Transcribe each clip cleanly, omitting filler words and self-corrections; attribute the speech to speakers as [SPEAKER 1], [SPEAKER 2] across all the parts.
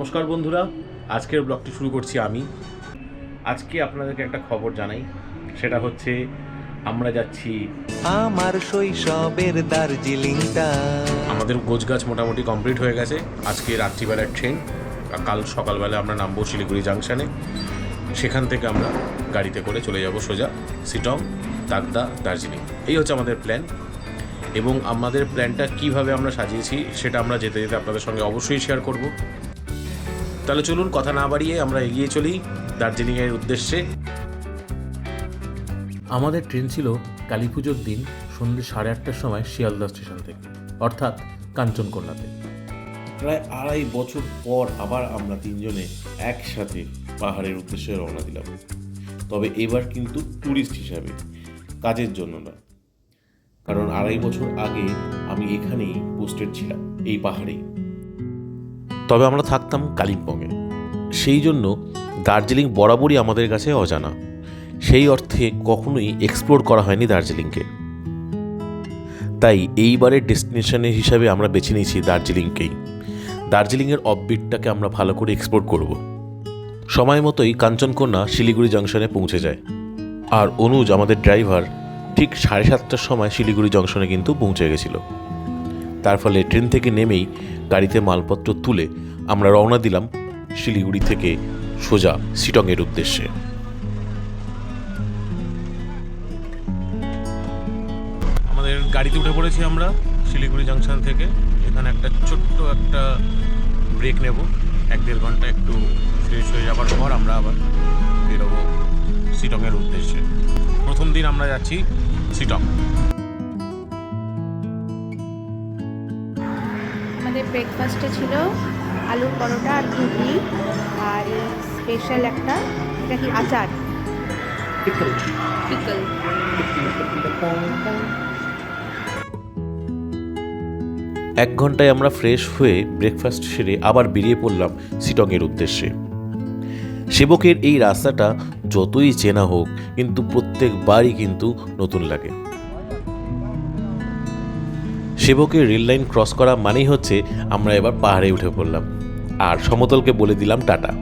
[SPEAKER 1] নমস্কার বন্ধুরা, আজকের ব্লগটি শুরু করছি আমি। আজকে আপনাদেরকে একটা খবর জানাই, সেটা হচ্ছে আমরা যাচ্ছি
[SPEAKER 2] আমার শৈশবের দার্জিলিংটা।
[SPEAKER 1] আমাদের গোছগাছ মোটামুটি কমপ্লিট হয়ে গেছে। আজকে রাত্রিবেলার ট্রেন, কাল সকালবেলা আমরা নামবো শিলিগুড়ি জাংশনে। সেখান থেকে আমরা গাড়িতে করে চলে যাব সোজা শিটং, তাকদা, দার্জিলিং। এই হচ্ছে আমাদের প্ল্যান। এবং আমাদের প্ল্যানটা কিভাবে আমরা সাজিয়েছি সেটা আমরা যেতে যেতে আপনাদের সঙ্গে অবশ্যই শেয়ার করব। তাহলে চলুন কথা না বাড়িয়ে আমরা এগিয়ে চলি দার্জিলিংয়ের উদ্দেশ্যে। আমাদের ট্রেন ছিল কালী পুজোর দিন সন্ধ্যে 8:30টার সময় শিয়ালদা স্টেশন থেকে, অর্থাৎ কাঞ্চনকন্যাতে। প্রায় 2.5 বছর পর আবার আমরা তিনজনে একসাথে পাহাড়ের উদ্দেশ্যে রওনা দিলাম। তবে এবার কিন্তু ট্যুরিস্ট হিসাবে, কাজের জন্য না। কারণ 2.5 বছর আগে আমি এখানেই পোস্টেড ছিলাম, এই পাহাড়েই। তবে আমরা থাকতাম কালিম্পংয়ে। সেই জন্য দার্জিলিং বরাবরই আমাদের কাছে অজানা। সেই অর্থে কখনোই এক্সপ্লোর করা হয়নি দার্জিলিংকে। তাই এইবারের ডেস্টিনেশনের হিসাবে আমরা বেছে নিয়েছি দার্জিলিংকেই। দার্জিলিংয়ের অফবিটটাকে আমরা ভালো করে এক্সপ্লোর করব। সময় মতোই কাঞ্চনকন্যা শিলিগুড়ি জংশনে পৌঁছে যায়। আর অনুজ আমাদের ড্রাইভার ঠিক 7:30টার সময় শিলিগুড়ি জংশনে কিন্তু পৌঁছে গেছিল। তার ফলে ট্রেন থেকে নেমেই গাড়িতে মালপত্র তুলে আমরা রওনা দিলাম শিলিগুড়ি থেকে সোজা শিটংয়ের উদ্দেশ্যে। আমাদের গাড়িতে উঠে পড়েছি আমরা শিলিগুড়ি জাংশন থেকে। এখানে একটা ছোট্ট একটা ব্রেক নেব, 1-1.5 ঘন্টা একটু ফ্রেশ হয়ে যাওয়ার পর আমরা আবার বেরোবো শিটংয়ের উদ্দেশ্যে। প্রথম দিন আমরা যাচ্ছি শিটং।
[SPEAKER 3] আমাদের ব্রেকফাস্টে ছিল আলুর পরোটা আর ঘুগনি, আর স্পেশাল একটা, এটা কি আচার, পিকল।
[SPEAKER 1] 1 ঘন্টায় আমরা ফ্রেশ হয়ে ব্রেকফাস্ট সেরে আবার বেরিয়ে পড়লাম শিটংয়ের উদ্দেশ্যে। সেবকের এই রাস্তাটা যতই চেনা হোক, কিন্তু প্রত্যেকবারই কিন্তু নতুন লাগে। সেবকের রেল লাইন ক্রস করা মানেই হচ্ছে আমরা এবার পাহাড়ে উঠে পড়লাম আর সমতলকে বলে দিলাম টাটা।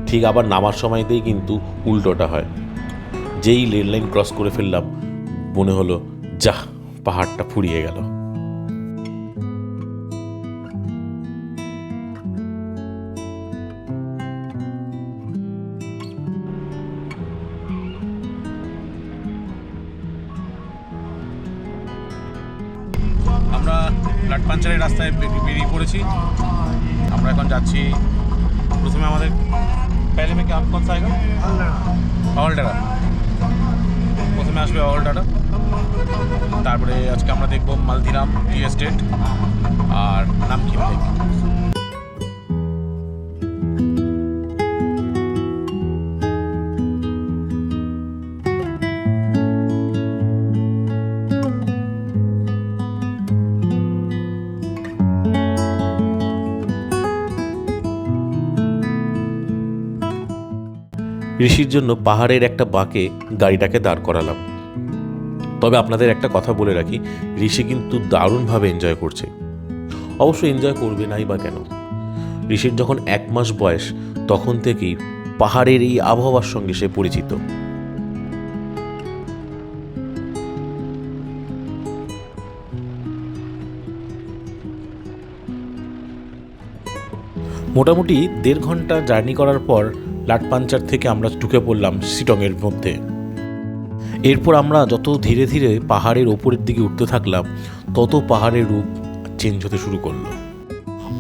[SPEAKER 1] ঠিক আবার নামার সময়তেই কিন্তু উল্টোটা হয়। যেই রেল লাইন ক্রস করে ফেললাম, মনে হলো যাহ, পাহাড়টা ফুরিয়ে গেল। আমরা লাটপাঞ্চারের রাস্তায় বেরিয়ে পড়েছি। আমরা এখন যাচ্ছি, প্রথমে আমাদের पहले में क्या कौन सा आएगा, অহলডারা। প্রথমে আসবে অহলডারা, তারপরে আজকে আমরা দেখব মালদিরাম টি এস্টেট আর নামকিম লেক। ঋষির জন্য পাহাড়ের একটা বাঁকে গাড়িটাকে দাঁড় করালাম। তবে আপনাদের একটা কথা বলে রাখি, ঋষি কিন্তু দারুণভাবে এনজয় করছে। অবশ্য এনজয় করবে নাই বা কেন, ঋষির যখন 1 মাস বয়স তখন থেকেই পাহাড়ের এই আবহাওয়ার সঙ্গে সে পরিচিত। মোটামুটি 1.5 ঘন্টা জার্নি করার পর লাটপাঞ্চার থেকে আমরা ঢুকে পড়লাম শিটংয়ের মধ্যে। এরপর আমরা যত ধীরে ধীরে পাহাড়ের ওপরের দিকে উঠতে থাকলাম, তত পাহাড়ের রূপ চেঞ্জ হতে শুরু করলো।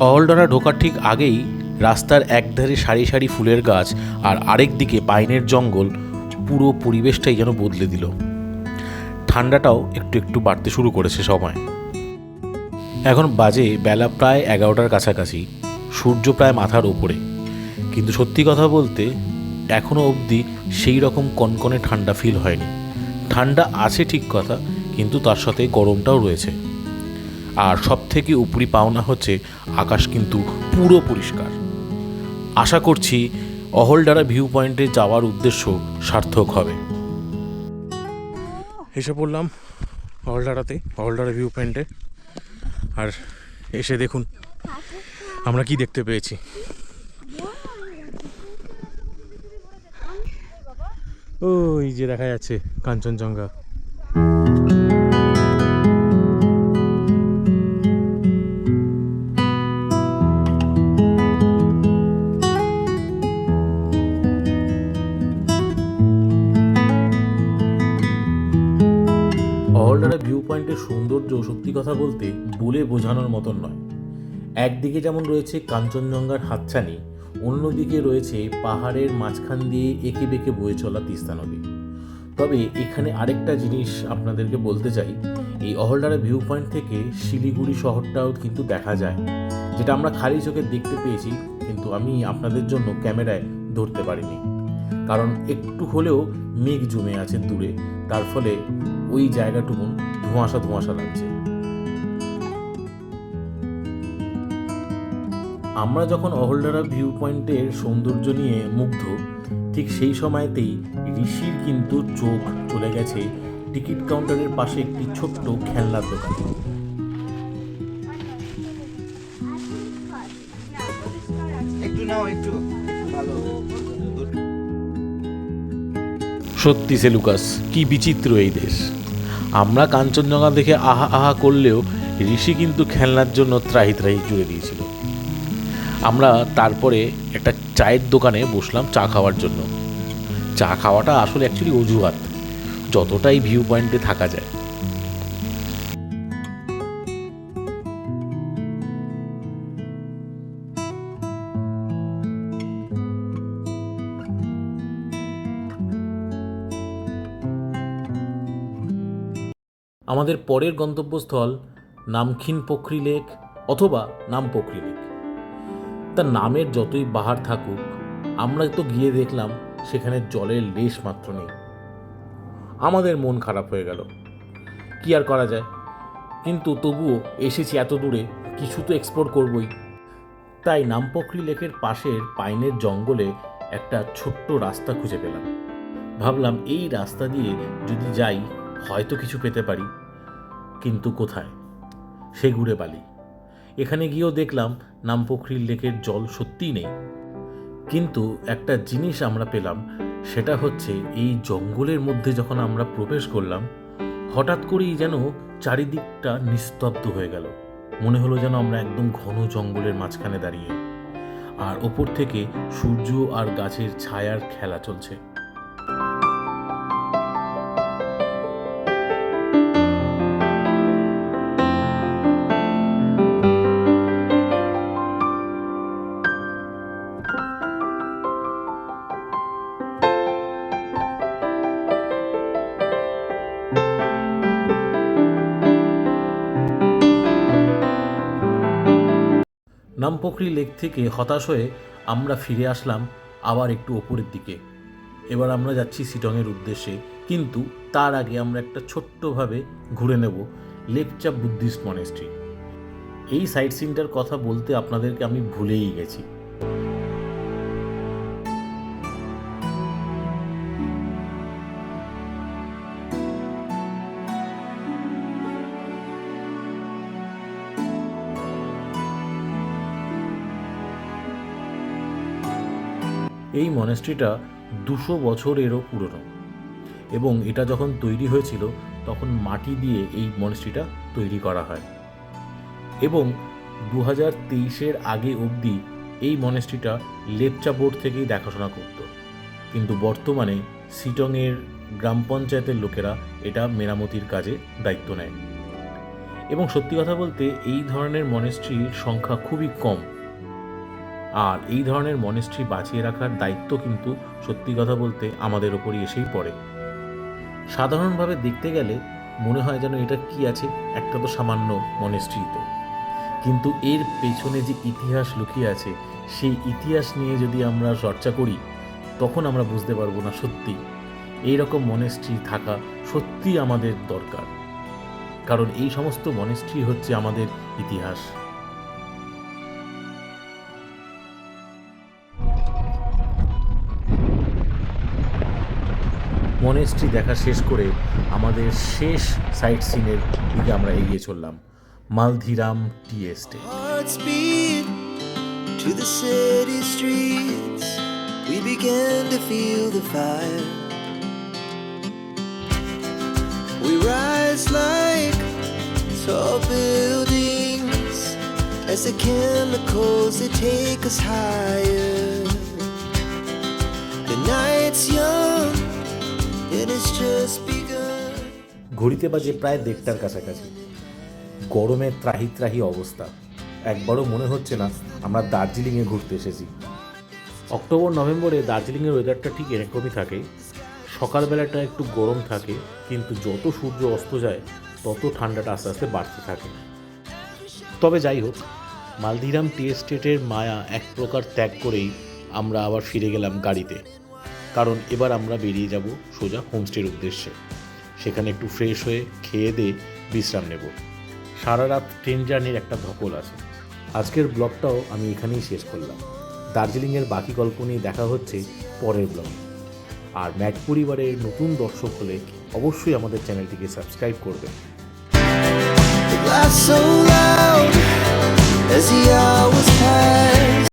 [SPEAKER 1] অহলডারা ঢোকার ঠিক আগেই রাস্তার একধারে সারি সারি ফুলের গাছ আর আরেক দিকে পাইনের জঙ্গল পুরো পরিবেশটাই যেন বদলে দিল। ঠান্ডাটাও একটু একটু বাড়তে শুরু করেছে সময়। এখন বাজে বেলা প্রায় 11টার কাছাকাছি, সূর্য প্রায় মাথার ওপরে। কিন্তু সত্যি কথা বলতে এখনও অবধি সেই রকম কনকনে ঠান্ডা ফিল হয়নি। ঠান্ডা আছে ঠিক কথা, কিন্তু তার সাথে গরমটাও রয়েছে। আর সব থেকে উপরি পাওনা হচ্ছে আকাশ কিন্তু পুরো পরিষ্কার। আশা করছি অহলডারা ভিউ পয়েন্টে যাওয়ার উদ্দেশ্য সার্থক হবে। এসে পড়লাম অহলডারা ভিউ পয়েন্টে। আর এসে দেখুন আমরা কি দেখতে পেয়েছি। ওই যে দেখা যাচ্ছে কাঞ্চনজঙ্ঘা। অহলডারা ভিউ পয়েন্টের সৌন্দর্য সত্যি কথা বলতে বলে বোঝানোর মতন নয়। একদিকে যেমন রয়েছে কাঞ্চনজঙ্ঘার হাতছানি, অন্যদিকে রয়েছে পাহাড়ের মাঝখান দিয়ে এঁকে বেঁকে বয়ে চলা তিস্তা নদী। তবে এখানে আরেকটা জিনিস আপনাদেরকে বলতে চাই, এই অহলডারা ভিউ পয়েন্ট থেকে শিলিগুড়ি শহরটাও কিন্তু দেখা যায়, যেটা আমরা খালি চোখে দেখতে পেয়েছি, কিন্তু আমি আপনাদের জন্য ক্যামেরায় ধরতে পারিনি, কারণ একটু হলেও মেঘ জমে আছে দূরে, তার ফলে ওই জায়গাটুকু ধোঁয়াশা ধোঁয়াশা লাগছে। আমরা যখন অহলডারা ভিউ পয়েন্টের সৌন্দর্য নিয়ে মুগ্ধ, ঠিক সেই সময়তেই ঋষির কিন্তু চোখ চলে গেছে টিকিট কাউন্টারের পাশে একটি ছোট্ট খেলনার দোকানে। সত্যি সেলুকাস, কি বিচিত্র এই দেশ। আমরা কাঞ্চনজঙ্ঘা দেখে আহা আহা করলেও ঋষি কিন্তু খেলনার জন্য ত্রাহি ত্রাহি জুড়ে দিয়েছিল। আমরা তারপরে একটা চায়ের দোকানে বসলাম চা খাওয়ার জন্য। চা খাওয়াটা আসলে অ্যাকচুয়ালি অজুহাত, যতটাই ভিউ পয়েন্টে থাকা যায়। আমাদের পরের গন্তব্যস্থল নামখিন পোখরি লেক অথবা নামপোখরি লেক। তার নামের যতই বাহার থাকুক, আমরা তো গিয়ে দেখলাম সেখানে জলের লেশ মাত্র নেই। আমাদের মন খারাপ হয়ে গেল, কি আর করা যায়, কিন্তু তবুও এসেছি এত দূরে, কিছু তো এক্সপ্লোর করবই। তাই নামপোখরি লেকের পাশের পাইনের জঙ্গলে একটা ছোট্ট রাস্তা খুঁজে পেলাম। ভাবলাম এই রাস্তা দিয়ে যদি যাই হয়তো কিছু পেতে পারি, কিন্তু কোথায়, সে ঘুরে বালি। এখানে গিয়েও দেখলাম নামপোখরি লেকের জল সত্যিই নেই, কিন্তু একটা জিনিস আমরা পেলাম, সেটা হচ্ছে এই জঙ্গলের মধ্যে যখন আমরা প্রবেশ করলাম, হঠাৎ করেই যেন চারিদিকটা নিস্তব্ধ হয়ে গেল। মনে হলো যেন আমরা একদম ঘন জঙ্গলের মাঝখানে দাঁড়িয়ে, আর ওপর থেকে সূর্য আর গাছের ছায়ার খেলা চলছে। নামপোখরি লেক থেকে হতাশ হয়ে আমরা ফিরে আসলাম আবার একটু ওপরের দিকে। এবার আমরা যাচ্ছি শিটংয়ের উদ্দেশ্যে, কিন্তু তার আগে আমরা একটা ছোট্টভাবে ঘুরে নেব লেপচা বুদ্ধিস্ট মনেস্ট্রি। এই সাইট সিনটার কথা বলতে আপনাদেরকে আমি ভুলেই গেছি। এই মনেস্ট্রিটা 200 বছরেরও পুরনো, এবং এটা যখন তৈরি হয়েছিল তখন মাটি দিয়ে এই মনেস্ট্রিটা তৈরি করা হয়, এবং 2023-এর আগে অবধি এই মনেস্ট্রিটা লেপচা বোর্ড থেকেই দেখাশোনা করত, কিন্তু বর্তমানে শিটংয়ের গ্রাম পঞ্চায়েতের লোকেরা এটা মেরামতির কাজে দায়িত্ব নেয়। এবং সত্যি কথা বলতে এই ধরনের মনেস্ট্রির সংখ্যা খুবই কম, আর এই ধরনের মনেস্ট্রি বাঁচিয়ে রাখার দায়িত্ব কিন্তু সত্যি কথা বলতে আমাদের ওপরই এসেই পড়ে। সাধারণভাবে দেখতে গেলে মনে হয় যেন এটা কি আছে, একটা তো সামান্য মনেস্ট্রি তো, কিন্তু এর পেছনে যে ইতিহাস লুকিয়ে আছে, সেই ইতিহাস নিয়ে যদি আমরা চর্চা করি তখন আমরা বুঝতে পারবো না সত্যি এইরকম মনেস্ট্রি থাকা সত্যি আমাদের দরকার, কারণ এই সমস্ত মনেস্ট্রি হচ্ছে আমাদের ইতিহাস। মনেস্ট্রি দেখা শেষ করে আমাদের শেষ সাইট সিনের দিকে আমরা এগিয়ে চললাম, Maldhiram tea estate.
[SPEAKER 4] Hearts beat to the city streets. We began to feel the fire. rise like tall buildings as the chemicals they take us higher. The night's young and it's just begun.
[SPEAKER 1] ঘড়িতে বাজে প্রায় 1:30টার কাছাকাছি। গরমে ত্রাহি ত্রাহি অবস্থা, একবারও মনে হচ্ছে না আমরা দার্জিলিংয়ে ঘুরতে এসেছি। অক্টোবর নভেম্বরে দার্জিলিংয়ের ওয়েদারটা ঠিক এরকমই থাকে। সকালবেলাটা একটু গরম থাকে, কিন্তু যত সূর্য অস্ত যায় তত ঠান্ডাটা আস্তে আস্তে বাড়তে থাকে। তবে যাই হোক, মালদিরাম টি এস্টেটের মায়া এক প্রকার ত্যাগ করেই আমরা আবার ফিরে গেলাম গাড়িতে, কারণ এবার আমরা বেরিয়ে যাব সোজা হোমস্টের উদ্দেশ্যে। সেখানে একটু ফ্রেশ হয়ে খেয়ে দিয়ে বিশ্রাম নেব। সারা রাত ট্রেন জার্নির একটা ধকল আছে। আজকের ব্লগটাও আমি এখানেই শেষ করলাম। দার্জিলিংয়ের বাকি গল্প নিয়ে দেখা হচ্ছে পরের ব্লগে। আর ম্যাট পরিবারের নতুন দর্শক হলে অবশ্যই আমাদের চ্যানেলটিকে সাবস্ক্রাইব করবেন।
[SPEAKER 4] The glass so loud as the hours pass.